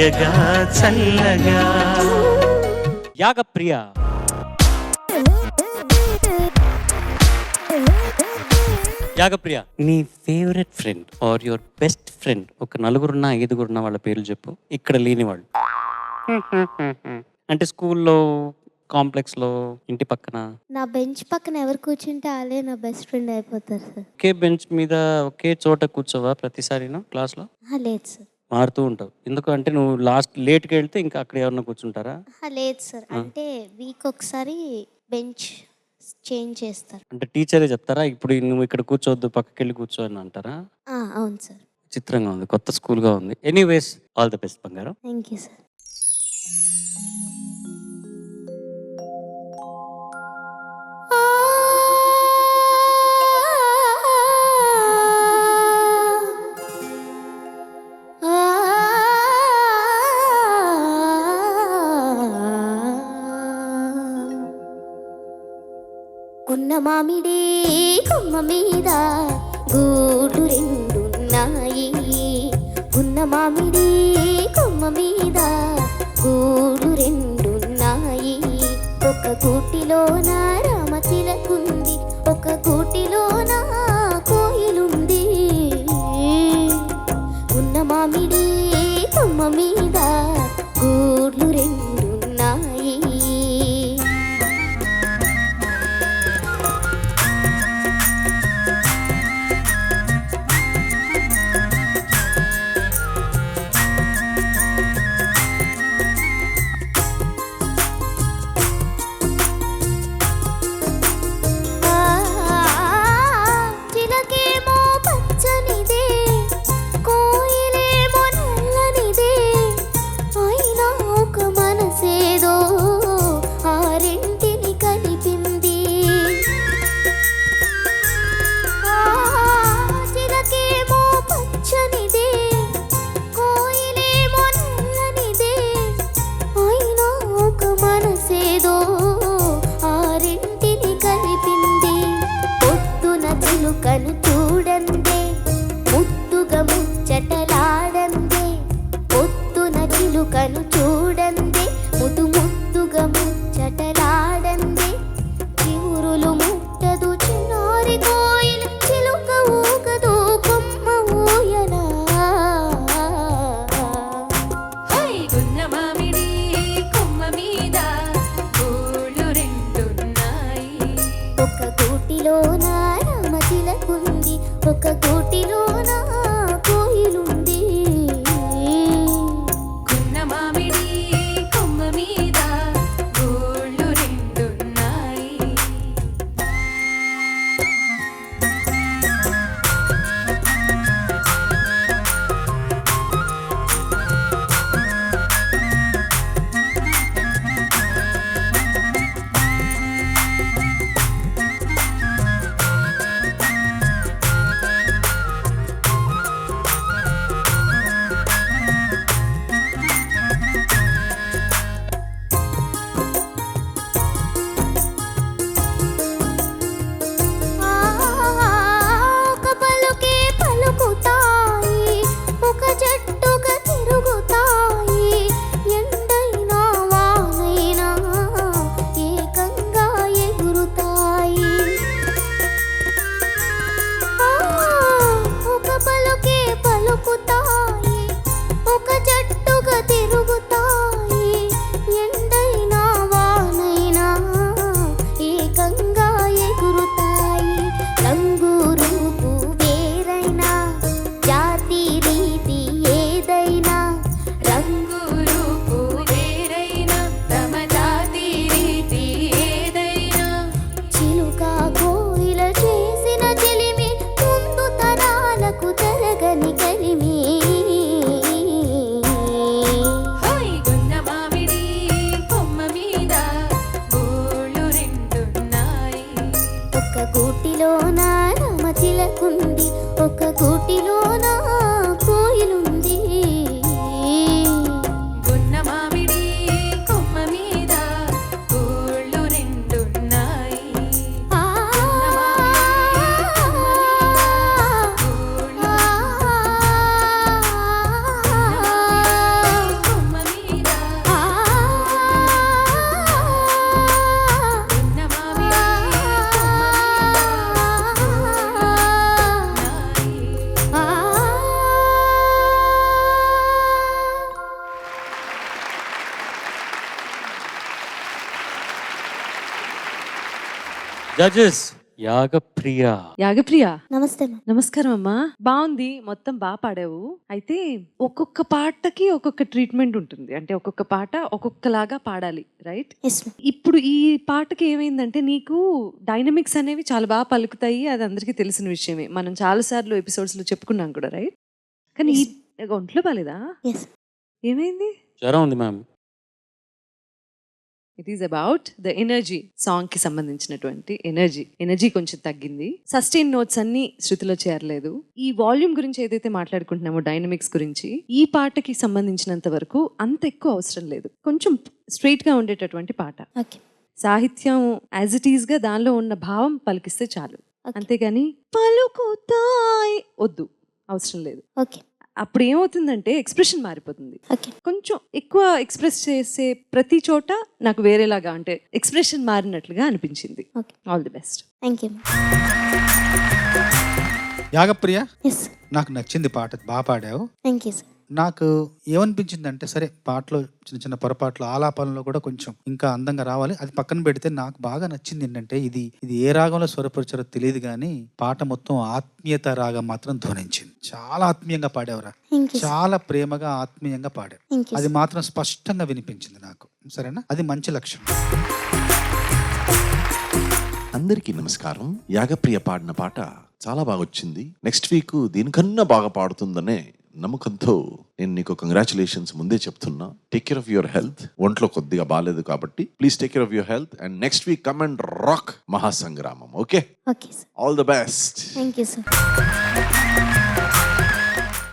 హాయగా చల్లగా. యాగప్రియ, యాగప్రియ, నీ favourite friend or your best friend ఒక నలుగురున్నా ఐదుగురున్నా వాళ్ళ పేర్లు చెప్పు, ఇక్కడ లేని వాళ్ళు. అంటే స్కూల్లో, కాంప్లెక్స్లో, ఇంటి పక్కన. నా బెంచ్ పక్కన ఎవరు కూర్చుంటే వాళ్ళే నా బెస్ట్ ఫ్రెండ్ అయిపోతారు సార్. ఒకే బెంచ్ మీద ఒకే చోట కూర్చోవా ప్రతిసారినా క్లాస్లో? లేదు సార్. మారుతూ ఉంటావు ఎందుకు? అంటే నువ్వు లేట్కి వెళ్తే ఇంకా అక్కడ ఎవరన్నా కూర్చుంటారా? లేదు సార్, అంటే వీక్ ఒకసారి బెంచ్ చేంజ్ చేస్తారు. అంటే టీచరే చెప్తారా ఇప్పుడు నువ్వు ఇక్కడ కూర్చోవద్దు పక్కకి వెళ్ళి కూర్చో అని అంటారా? అవును సార్. చిత్రంగా ఉంది, కొత్త స్కూల్గా ఉంది. ఎనీవేస్, ఆల్ ది బెస్ట్ బంగారం. Thank you sir. కొన్న మామిడి కొమ్మ మీద గూడు రెండున్నాయి. కొన్న మామిడి కొమ్మ మీద గూడు రెండున్నాయి. ఒక గూటిలోన రామచిలకుంది, ఒక గూటిలోన కోయిలుంది. కొన్న మామిడి కొమ్మ మీద గూడు రెండున్నాయి. కను చూడందే ముద్దుగా ముచ్చటలాడందే, పొద్దున చిలుకను చూడందే ముద్దు ముద్దుగా ముచ్చటలాడందే. చివురులు ముట్టదు చిన్నారి కోయిల, చిలుక ఊగదు కొమ్మ ఊయలా. గున్న మామిడి కొమ్మ మీద గూళ్ళు రెండున్నాయి. ఒక గూటిలోన రామచిలకుంది, ఒక గూటిలోన కోయిలుంది. గున్న మామిడి కొమ్మ మీద గూళ్ళు రెండున్నాయి. గూటిలోన రామచిలకుంది, ఒక గూటిలోన కోయిలుంది. గున్న మామిడి కొమ్మ మీద గూళ్ళు రెండున్నాయి. ఆ జడ్జెస్ యాగప్రియ. యాగప్రియ నమస్తే మ్యామ్. నమస్కారం అమ్మా. బాగుంది, మొత్తం బాగా పాడావు. అయితే ఒక్కొక్క పాటకి ఒక్కొక్క ట్రీట్మెంట్ ఉంటుంది, అంటే ఒక్కొక్క పాట ఒక్కొక్కలాగా పాడాలి, రైట్? Yes ma'am. ఇప్పుడు ఈ పాటకి ఏమైందంటే నీకు డైనమిక్స్ అనేవి చాలా బాగా పలుకుతాయి, అది అందరికీ తెలిసిన విషయమే, మనం చాలాసార్లు ఎపిసోడ్స్లో చెప్పుకున్నాం కూడా, రైట్? కానీ ఈ ఒంట్లో బాలేదా? ఎస్. ఏమైంది? జ్వరం ఉంది ma'am. It is about the energy. Song కి సంబంధించినటువంటి ఎనర్జీ కొంచెం తగ్గింది. సస్టైన్ నోట్స్ అన్ని శృతిలో చేరలేదు. ఈ వాల్యూమ్ గురించి ఏదైతే మాట్లాడుకుంటున్నామో, డైనమిక్స్ గురించి, ఈ పాటకి సంబంధించినంత వరకు అంత ఎక్కువ అవసరం లేదు. కొంచెం స్ట్రైట్ గా ఉండేటటువంటి పాట. ఓకే. సాహిత్యం యాజ్ ఇట్ ఈస్ గా దానిలో ఉన్న భావం పలికిస్తే చాలు, Okay. అంతేగాని పలుకుతాయి వద్దు, అవసరం లేదు. ఓకే. అప్పుడు ఏమవుతుందంటే ఎక్స్ప్రెషన్ మారిపోతుంది. ఓకే. కొంచెం ఎక్కువ ఎక్స్ప్రెస్ చేసే ప్రతి చోట నాకు వేరేలాగా, అంటే ఎక్స్ప్రెషన్ మారినట్లుగా అనిపించింది. Okay. All the best. Thank you ma'am. Yagapriya, yes. నాకు నచ్చింది పాట, బాగా పాడావు. Thank you sir. నాకు ఏమనిపించిందంటే, సరే పాటలో చిన్న చిన్న పొరపాట్లు, ఆలాపనలో కూడా కొంచెం ఇంకా అందంగా రావాలి, అది పక్కన పెడితే నాకు బాగా నచ్చింది ఏంటంటే, ఇది ఏ రాగంలో స్వరపరిచారో తెలియదు కానీ పాట మొత్తం ఆత్మీయత రాగం మాత్రం ధ్వనించింది. చాలా ఆత్మీయంగా పాడావురా, థ్యాంక్ యూ సార్. చాలా ప్రేమగా ఆత్మీయంగా పాడావు. థ్యాంక్ యూ అది సార్. మాత్రం స్పష్టంగా వినిపించింది నాకు. సరేనా? అది మంచి లక్షణం. అందరికీ నమస్కారం. యాగప్రియ పాడిన పాట చాలా బాగా వచ్చింది. నెక్స్ట్ వీక్ దీనికన్నా బాగా పాడుతుందనే నమ్మకంతో నేను నీకు కంగ్రాచులేషన్స్ ముందే చెప్తున్నా. Take care of your health. ఒంట్లో కొద్దిగా బాగాలేదు కాబట్టి please take care of your health. And next week come and rock Mahasangramam. Okay, okay sir. All the best. Thank you sir.